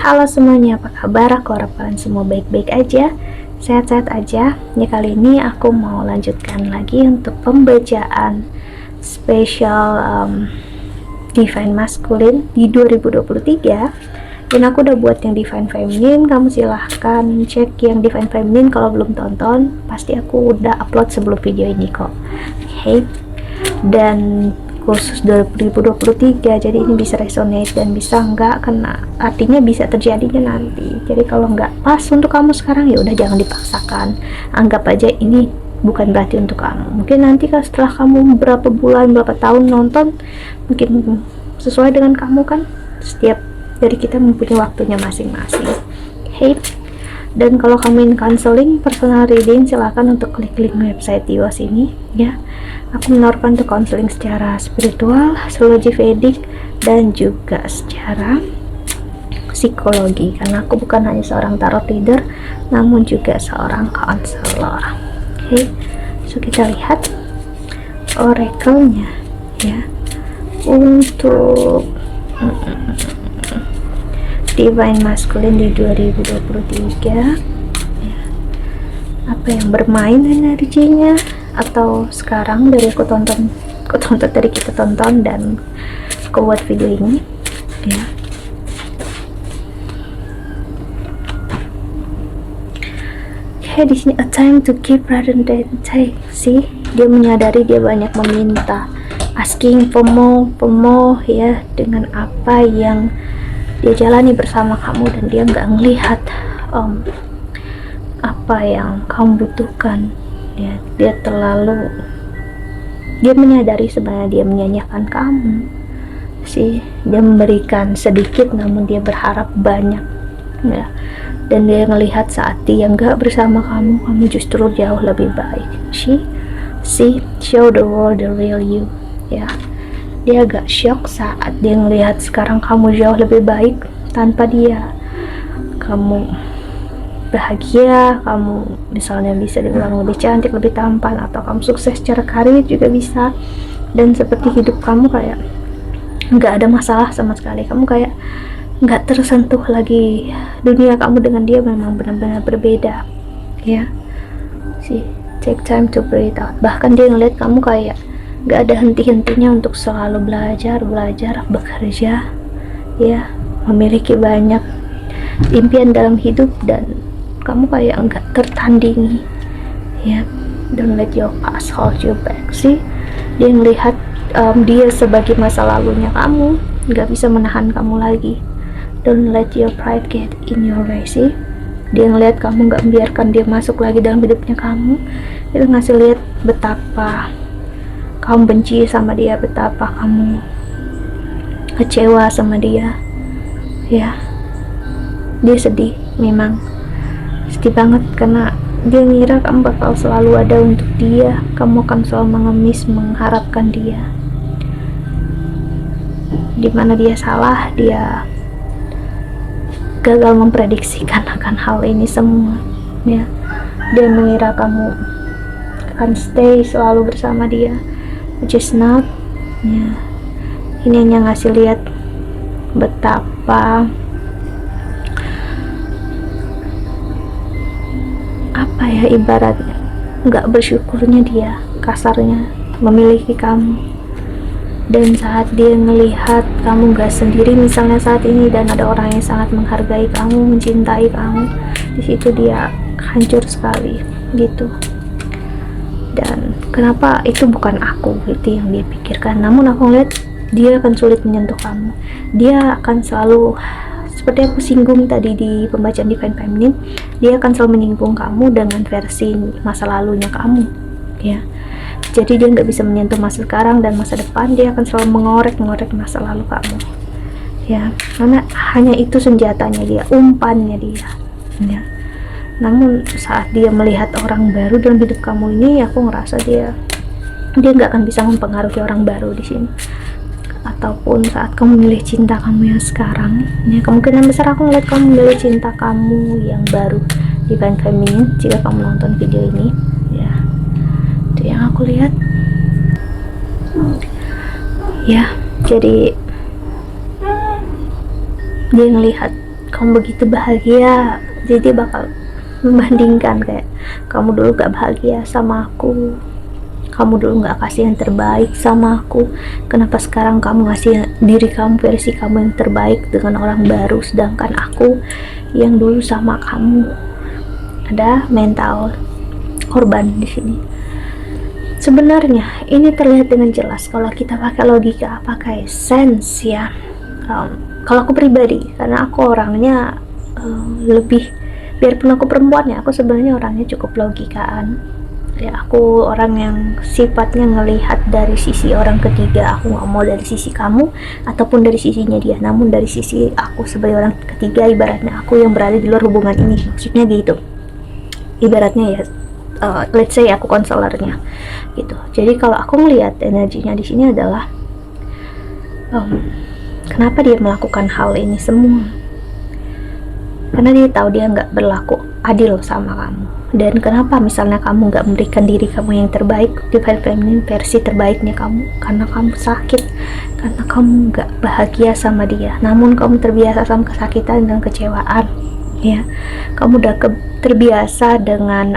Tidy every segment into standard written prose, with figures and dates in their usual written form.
Halo semuanya, apa kabar? Aku harap kalian semua baik-baik aja, sehat-sehat aja. Ya, kali ini aku mau lanjutkan lagi untuk pembacaan spesial Divine Masculine di 2023. Dan aku udah buat yang Divine Feminine. Kamu silahkan cek yang Divine Feminine kalau belum tonton. Pasti aku udah upload sebelum video ini kok. Oke. Dan khusus 2023, jadi ini bisa resonate dan bisa enggak, karena artinya bisa terjadinya nanti. Jadi kalau enggak pas untuk kamu sekarang, ya udah jangan dipaksakan, anggap aja ini bukan berarti untuk kamu. Mungkin nanti kan setelah kamu berapa bulan, berapa tahun nonton, mungkin sesuai dengan kamu kan. Setiap dari kita mempunyai waktunya masing-masing. Hey, dan kalau kamu ingin counseling, personal reading, silahkan untuk klik link website di bawah sini ya. Aku menawarkan untuk counseling secara spiritual, astrologi Vedic, dan juga secara psikologi, karena aku bukan hanya seorang tarot reader, namun juga seorang counselor. Oke, so kita lihat oracle-nya ya untuk Divine Masculine di 2023 ya. Apa yang bermain energinya, atau sekarang dari aku tonton dari kita tonton dan aku buat video ini ya. Oke, di sini a time to give rather than take. Sih, dia menyadari dia banyak meminta, asking for more ya, dengan apa yang dia jalani bersama kamu, dan dia nggak ngelihat apa yang kamu butuhkan ya. Dia menyadari sebenarnya dia menyanyiakan kamu sih. Dia memberikan sedikit namun dia berharap banyak ya. Dan dia ngelihat saat dia nggak bersama kamu justru jauh lebih baik. Show the world the real you ya. Dia agak shock saat dia ngelihat sekarang kamu jauh lebih baik tanpa dia. Kamu bahagia, kamu misalnya bisa dibilang lebih cantik, lebih tampan, atau kamu sukses secara karir juga bisa. Dan seperti hidup kamu kayak nggak ada masalah sama sekali, kamu kayak nggak tersentuh lagi. Dunia kamu dengan dia memang benar-benar berbeda ya. Take time to breathe out. Bahkan dia ngeliat kamu kayak nggak ada henti-hentinya untuk selalu belajar, bekerja ya, memiliki banyak impian dalam hidup, dan kamu kayak enggak tertandingi ya. Don't let your past hold you back. Dia melihat dia sebagai masa lalunya kamu, nggak bisa menahan kamu lagi. Don't let your pride get in your way. Dia ngelihat kamu nggak membiarkan dia masuk lagi dalam hidupnya kamu. Dia ngasih lihat betapa kamu benci sama dia, betapa kamu kecewa sama dia ya. Dia sedih, memang sedih banget, karena dia ngira kamu bakal selalu ada untuk dia, kamu akan selalu mengemis mengharapkan dia. Dimana dia salah, dia gagal memprediksikan akan hal ini semua ya. Dia mengira kamu akan stay selalu bersama dia, which is not ya. Ini hanya ngasih lihat betapa apa ya, ibaratnya nggak bersyukurnya dia, kasarnya, memiliki kamu. Dan saat dia ngelihat kamu nggak sendiri misalnya saat ini, dan ada orang yang sangat menghargai kamu, mencintai kamu, di situ dia hancur sekali gitu. Dan kenapa itu bukan aku, itu yang dia pikirkan. Namun aku ngeliat dia akan sulit menyentuh kamu. Dia akan selalu, seperti aku singgung tadi di pembacaan Divine Feminine, dia akan selalu menyinggung kamu dengan versi masa lalunya kamu ya. Jadi dia nggak bisa menyentuh masa sekarang dan masa depan. Dia akan selalu mengorek masa lalu kamu ya, karena hanya itu senjatanya dia, umpannya dia ya. Namun saat dia melihat orang baru dalam hidup kamu ini, aku ngerasa dia nggak akan bisa mempengaruhi orang baru di sini. Ataupun saat kamu milih cinta kamu yang sekarang ya, kemungkinan besar aku ngeliat kamu milih cinta kamu yang baru, Divine Feminine, jika kamu nonton video ini ya. Itu yang aku lihat ya. Jadi dia ngelihat kamu begitu bahagia, jadi bakal membandingkan kayak kamu dulu gak bahagia sama aku, kamu dulu gak kasih yang terbaik sama aku, kenapa sekarang kamu ngasih diri kamu, versi kamu yang terbaik dengan orang baru, sedangkan aku yang dulu sama kamu. Ada mental korban di sini. Sebenarnya ini terlihat dengan jelas kalau kita pakai logika, pakai sense ya. Kalau aku pribadi, karena aku orangnya lebih, biarpun aku perempuan ya, aku sebenarnya orangnya cukup logikaan ya. Aku orang yang sifatnya ngelihat dari sisi orang ketiga. Aku nggak mau dari sisi kamu ataupun dari sisinya dia, namun dari sisi aku sebagai orang ketiga, ibaratnya aku yang berada di luar hubungan ini, maksudnya gitu ibaratnya ya. Let's say aku konselornya gitu. Jadi kalau aku melihat energinya di sini adalah kenapa dia melakukan hal ini semua, karena dia tahu dia nggak berlaku adil sama kamu. Dan kenapa misalnya kamu nggak memberikan diri kamu yang terbaik, divine feminine versi terbaiknya kamu, karena kamu sakit, karena kamu nggak bahagia sama dia, namun kamu terbiasa sama kesakitan dan kecewaan ya. Kamu udah terbiasa dengan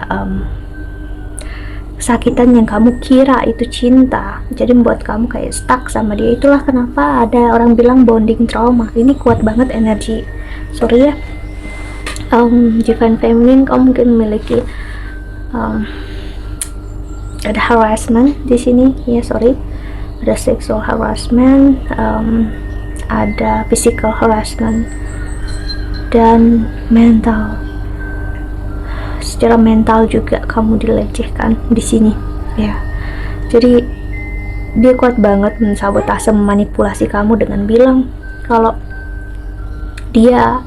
kesakitan yang kamu kira itu cinta, jadi membuat kamu kayak stuck sama dia. Itulah kenapa ada orang bilang bonding trauma. Ini kuat banget energi, sorry ya, divine feminine. Kamu mungkin memiliki ada harassment di sini ya, sorry, ada sexual harassment, ada physical harassment, dan mental. Secara mental juga kamu dilecehkan di sini ya. Jadi dia kuat banget mensabotase, memanipulasi kamu dengan bilang kalau dia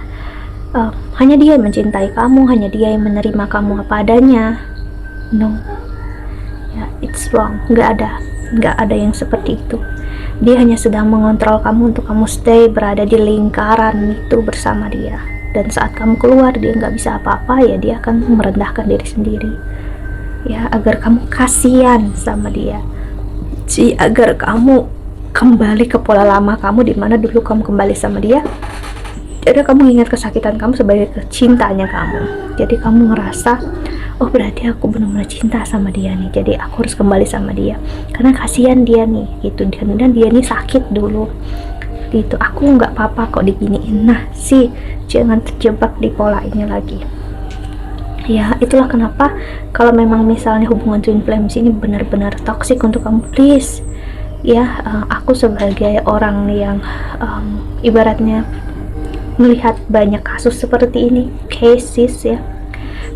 hanya dia yang mencintai kamu, hanya dia yang menerima kamu apa adanya. No ya, it's wrong. nggak ada yang seperti itu. Dia hanya sedang mengontrol kamu untuk kamu stay berada di lingkaran itu bersama dia. Dan saat kamu keluar dia nggak bisa apa-apa ya, dia akan merendahkan diri sendiri ya, agar kamu kasihan sama dia, agar kamu kembali ke pola lama kamu, dimana dulu kamu kembali sama dia. Jadi kamu ingat kesakitan kamu sebagai cintanya kamu. Jadi kamu ngerasa, oh berarti aku benar-benar cinta sama dia nih, jadi aku harus kembali sama dia karena kasihan dia nih gitu, dan dia nih sakit dulu gitu, aku nggak apa-apa kok diginiin. Nah sih, jangan terjebak di pola ini lagi ya. Itulah kenapa kalau memang misalnya hubungan twin flames ini benar-benar toxic untuk kamu, please ya, aku sebagai orang yang ibaratnya melihat banyak kasus seperti ini, cases ya,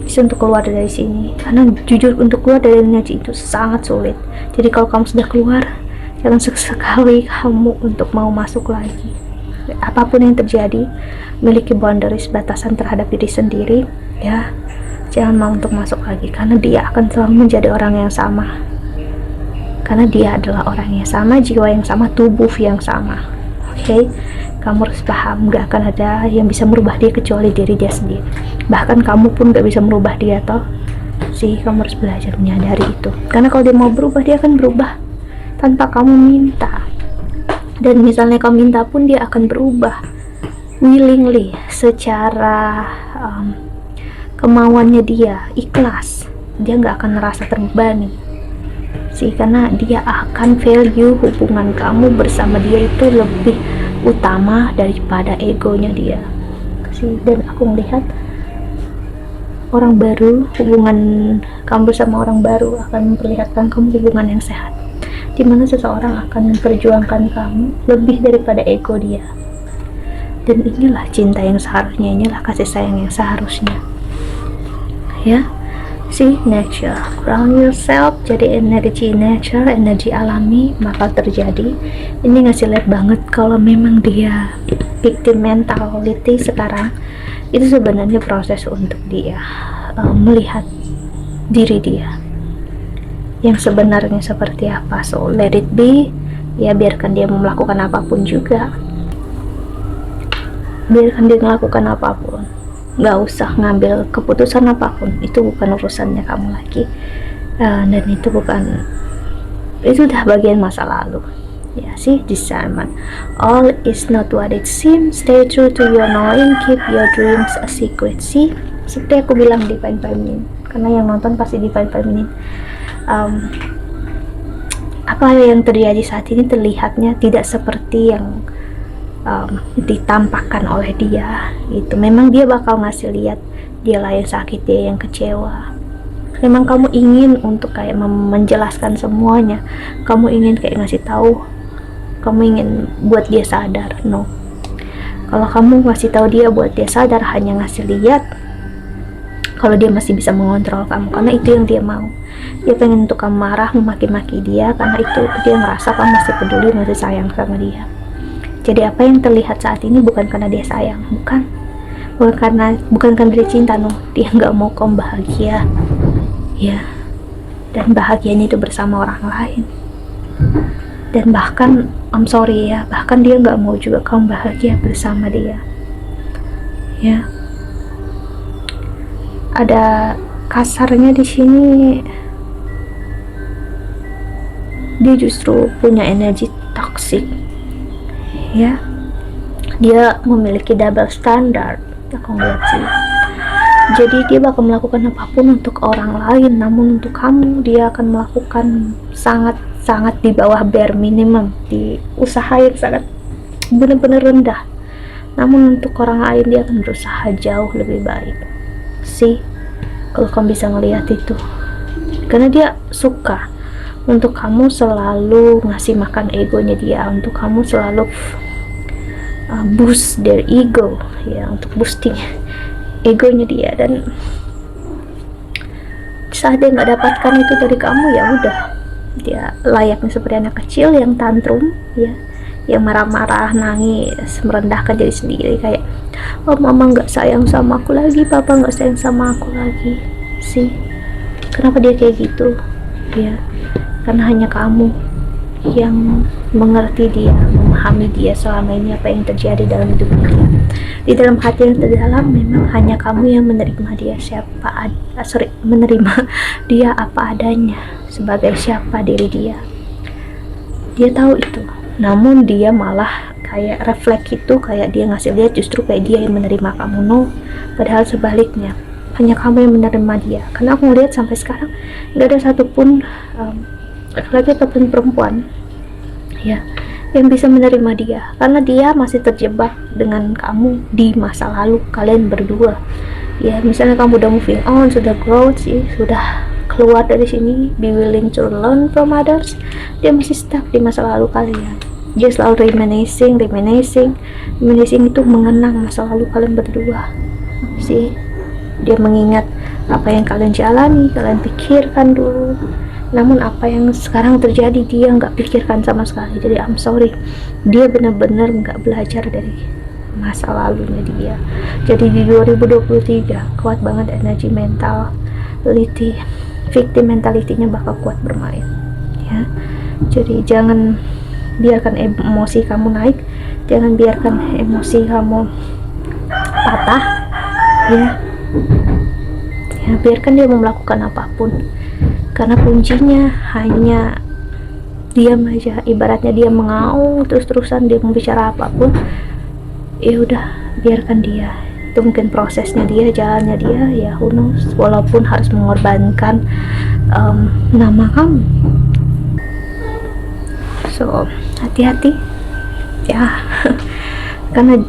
bisa untuk keluar dari sini. Karena jujur, untuk keluar dari energi itu sangat sulit. Jadi kalau kamu sudah keluar, jangan sekali kamu untuk mau masuk lagi. Apapun yang terjadi, miliki boundaries, batasan terhadap diri sendiri ya. Jangan mau untuk masuk lagi, karena dia akan selalu menjadi orang yang sama, karena dia adalah orang yang sama, jiwa yang sama, tubuh yang sama. Oke, kamu harus paham, gak akan ada yang bisa merubah dia kecuali diri dia sendiri. Bahkan kamu pun gak bisa merubah dia toh sih. Kamu harus belajar menyadari itu, karena kalau dia mau berubah, dia akan berubah tanpa kamu minta. Dan misalnya kamu minta pun, dia akan berubah willingly, secara kemauannya dia, ikhlas. Dia nggak akan merasa terbebani sih, karena dia akan value hubungan kamu bersama dia itu lebih utama daripada egonya dia sih. Dan aku melihat orang baru, hubungan kamu bersama orang baru akan memperlihatkan kamu hubungan yang sehat, dimana seseorang akan memperjuangkan kamu lebih daripada ego dia. Dan inilah cinta yang seharusnya, inilah kasih sayang yang seharusnya ya. See, nature, ground yourself, jadi energi nature, energi alami bakal terjadi. Ini ngasih lihat banget kalau memang dia victim mentality sekarang, itu sebenarnya proses untuk dia melihat diri dia yang sebenarnya seperti apa. So let it be ya, biarkan dia melakukan apapun juga, biarkan dia melakukan apapun, nggak usah ngambil keputusan apapun. Itu bukan urusannya kamu lagi, dan itu bukan, itu udah bagian masa lalu Ya, sih, discernment. All is not what it seems. Stay true to your knowing. Keep your dreams a secret. Sih, seperti aku bilang di Divine Feminine, karena yang nonton pasti Divine Feminine. Apa yang terjadi saat ini terlihatnya tidak seperti yang ditampakkan oleh dia. Itu memang dia bakal ngasih lihat dia lah yang sakit, dia yang kecewa. Memang kamu ingin untuk kayak menjelaskan semuanya, kamu ingin kayak ngasih tahu, kamu ingin buat dia sadar. No, kalau kamu ngasih tahu dia buat dia sadar, hanya ngasih lihat kalau dia masih bisa mengontrol kamu, karena itu yang dia mau. Dia pengen untuk kamu marah, memaki-maki dia, karena itu dia ngerasa kamu masih peduli, masih sayang sama dia. Jadi apa yang terlihat saat ini bukan karena dia sayang, bukan karena dia cinta. No, dia nggak mau kamu bahagia, ya, dan bahagianya itu bersama orang lain. Dan bahkan, I'm sorry ya, bahkan dia nggak mau juga kamu bahagia bersama dia. Ya, ada kasarnya di sini, dia justru punya energi toksik. Ya, dia memiliki double standard. Aku ngeliat sih. Jadi dia bakal melakukan apapun untuk orang lain, namun untuk kamu dia akan melakukan sangat di bawah bare minimum, di usaha yang sangat benar-benar rendah. Namun untuk orang lain dia akan berusaha jauh lebih baik. Sih, kalau kamu bisa ngelihat itu, karena dia suka untuk kamu selalu ngasih makan egonya dia, untuk kamu selalu boost their ego, ya, untuk boosting egonya dia. Dan saat dia nggak dapatkan itu dari kamu, ya udah, dia layaknya seperti anak kecil yang tantrum, ya, yang marah-marah, nangis, merendahkan diri sendiri, kayak, oh mama nggak sayang sama aku lagi, papa nggak sayang sama aku lagi. Sih, kenapa dia kayak gitu? Ya, karena hanya kamu yang mengerti dia, memahami dia selama ini, apa yang terjadi dalam hidup dia. Di dalam hati yang terdalam memang hanya kamu yang menerima dia menerima dia apa adanya, sebagai siapa diri dia. Dia tahu itu, namun dia malah kayak refleks itu, kayak dia ngasih lihat justru kayak dia yang menerima kamu. No, padahal sebaliknya, hanya kamu yang menerima dia. Karena aku ngeliat sampai sekarang gak ada satupun laki-laki ataupun perempuan, ya, yang bisa menerima dia, karena dia masih terjebak dengan kamu di masa lalu kalian berdua. Ya, misalnya kamu udah moving on, sudah growth sih, sudah keluar dari sini, be willing to learn from others, dia masih stuck di masa lalu kalian. Dia selalu reminiscing itu, mengenang masa lalu kalian berdua. Sih, dia mengingat apa yang kalian jalani, kalian pikirkan dulu. Namun apa yang sekarang terjadi dia nggak pikirkan sama sekali. Jadi I'm sorry, dia benar-benar nggak belajar dari masa lalunya dia. Jadi di 2023 kuat banget energi mentality, victim mentality-nya bakal kuat bermain, ya. Jadi jangan biarkan emosi kamu naik, jangan biarkan emosi kamu patah, ya. Ya, biarkan dia mau melakukan apapun, karena kuncinya hanya diam aja. Ibaratnya dia mengaung terus-terusan, dia mau bicara apapun, ya udah, biarkan dia. Itu mungkin prosesnya dia, jalannya dia, ya, who knows, walaupun harus mengorbankan nama kamu. So, hati-hati ya. Karena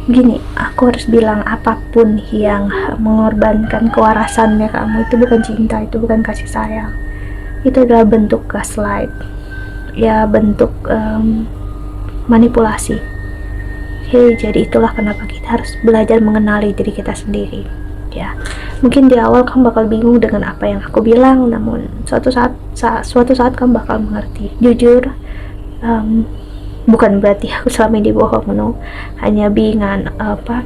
gini, aku harus bilang, apapun yang mengorbankan kewarasannya kamu, itu bukan cinta, itu bukan kasih sayang, itu adalah bentuk gaslight, ya, bentuk manipulasi. Oke, jadi itulah kenapa kita harus belajar mengenali diri kita sendiri, ya. Mungkin di awal kamu bakal bingung dengan apa yang aku bilang, namun suatu saat kamu bakal mengerti. Jujur, bukan berarti aku selama ini bohong, no. Hanya apa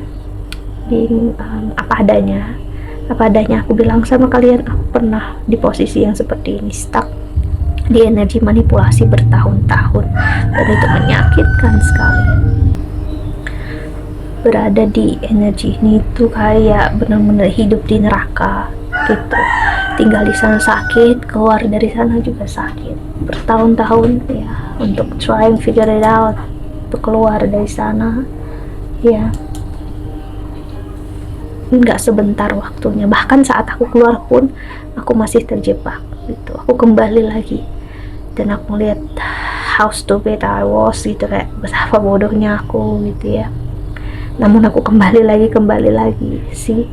adanya aku bilang sama kalian. Aku pernah di posisi yang seperti ini, stuck di energi manipulasi bertahun-tahun, dan itu menyakitkan sekali. Berada di energi ini tuh kayak benar-benar hidup di neraka gitu. Tinggal di sana sakit, keluar dari sana juga sakit bertahun-tahun, ya. untuk trying figure it out, untuk keluar dari sana ya. Nggak sebentar waktunya, bahkan saat aku keluar pun aku masih terjebak gitu. Aku kembali lagi dan aku lihat how stupid I was gitu, kayak betapa bodohnya aku gitu ya. Namun aku kembali lagi sih,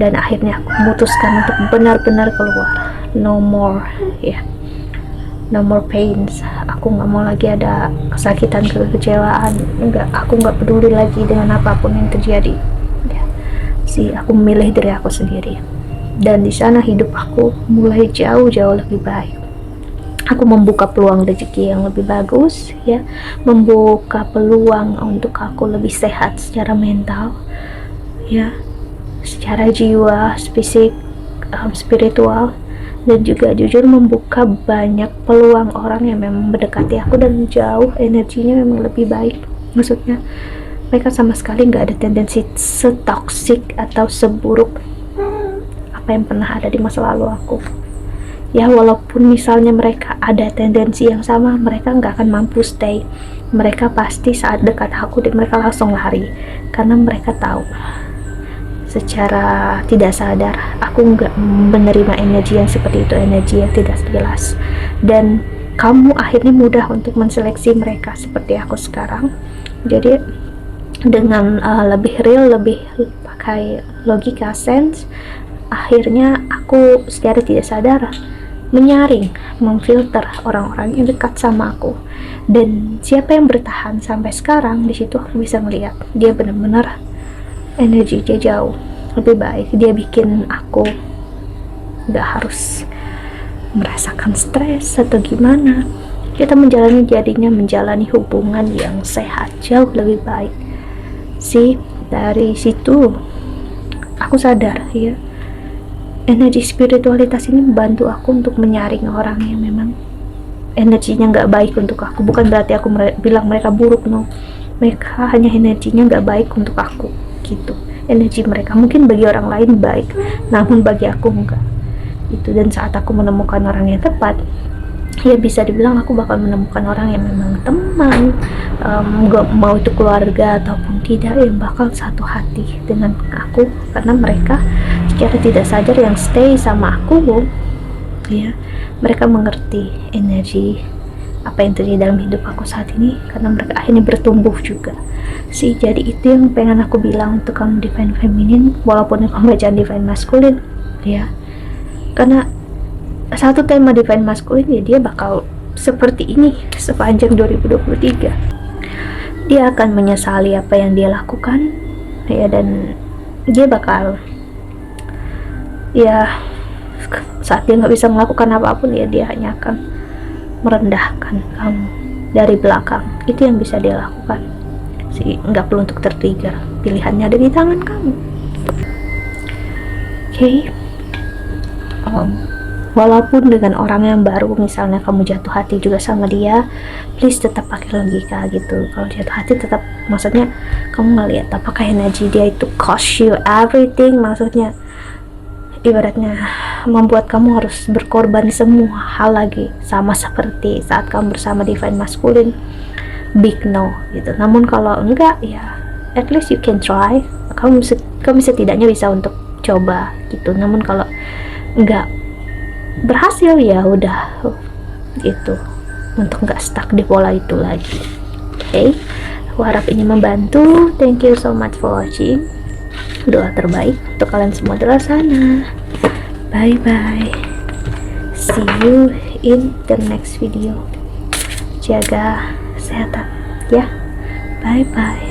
dan akhirnya aku memutuskan untuk benar-benar keluar. No more ya, no more pains. Aku nggak mau lagi ada kesakitan, kekecewaan. Aku nggak peduli lagi dengan apapun yang terjadi ya. Sih, aku memilih diri aku sendiri, dan di sana hidup aku mulai jauh-jauh lebih baik. Aku membuka peluang rezeki yang lebih bagus ya, membuka peluang untuk aku lebih sehat secara mental ya, secara jiwa, fisik, spiritual, dan juga jujur membuka banyak peluang orang yang memang mendekati aku dan jauh energinya memang lebih baik. Maksudnya mereka sama sekali nggak ada tendensi setoksik atau seburuk apa yang pernah ada di masa lalu aku ya. Walaupun misalnya mereka ada tendensi yang sama, mereka nggak akan mampu stay. Mereka pasti saat dekat aku dan mereka langsung lari, karena mereka tahu secara tidak sadar aku nggak menerima energi yang seperti itu, energi yang tidak jelas. Dan kamu akhirnya mudah untuk menseleksi mereka seperti aku sekarang. Jadi dengan lebih real, lebih pakai logika, sense, akhirnya aku secara tidak sadar menyaring, memfilter orang-orang yang dekat sama aku. Dan siapa yang bertahan sampai sekarang, di situ aku bisa melihat dia benar-benar energi dia jauh lebih baik. Dia bikin aku nggak harus merasakan stres atau gimana. Kita jadinya menjalani hubungan yang sehat, jauh lebih baik sih. Dari situ aku sadar ya, energi spiritualitas ini membantu aku untuk menyaring orang yang memang energinya nggak baik untuk aku. Bukan berarti aku bilang mereka buruk, no. Mereka hanya energinya nggak baik untuk aku gitu. Energi mereka mungkin bagi orang lain baik, namun bagi aku enggak itu. Dan saat aku menemukan orang yang tepat, ya bisa dibilang aku bakal menemukan orang yang memang teman, gak mau itu keluarga ataupun tidak, yang bakal satu hati dengan aku, karena mereka secara tidak sadar yang stay sama aku ya, mereka mengerti energi apa yang terjadi dalam hidup aku saat ini, karena mereka akhirnya bertumbuh juga sih. Jadi itu yang pengen aku bilang untuk kamu divine feminine, walaupun kamu bacaan divine masculine ya, karena satu tema divine masculine ya, dia bakal seperti ini sepanjang 2023. Dia akan menyesali apa yang dia lakukan ya, dan dia bakal ya, saat dia nggak bisa melakukan apapun ya, dia hanya akan merendahkan kamu dari belakang. Itu yang bisa dia lakukan sih. Nggak perlu untuk tertrigger, pilihannya ada di tangan kamu. Okay. Walaupun dengan orang yang baru, misalnya kamu jatuh hati juga sama dia, please tetap pakai logika gitu. Kalau jatuh hati tetap, maksudnya kamu ngeliat apakah energi dia itu cost you everything, maksudnya ibaratnya membuat kamu harus berkorban semua hal lagi, sama seperti saat kamu bersama divine masculine. Big no gitu. Namun kalau enggak ya, at least you can try. Kamu setidaknya bisa untuk coba gitu. Namun kalau enggak berhasil ya udah gitu, untuk nggak stuck di pola itu lagi. Okay, aku harap ini membantu. Thank you so much for watching. Doa terbaik untuk kalian semua di luar sana. Bye bye, see you in the next video. Jaga kesehatan ya, bye bye.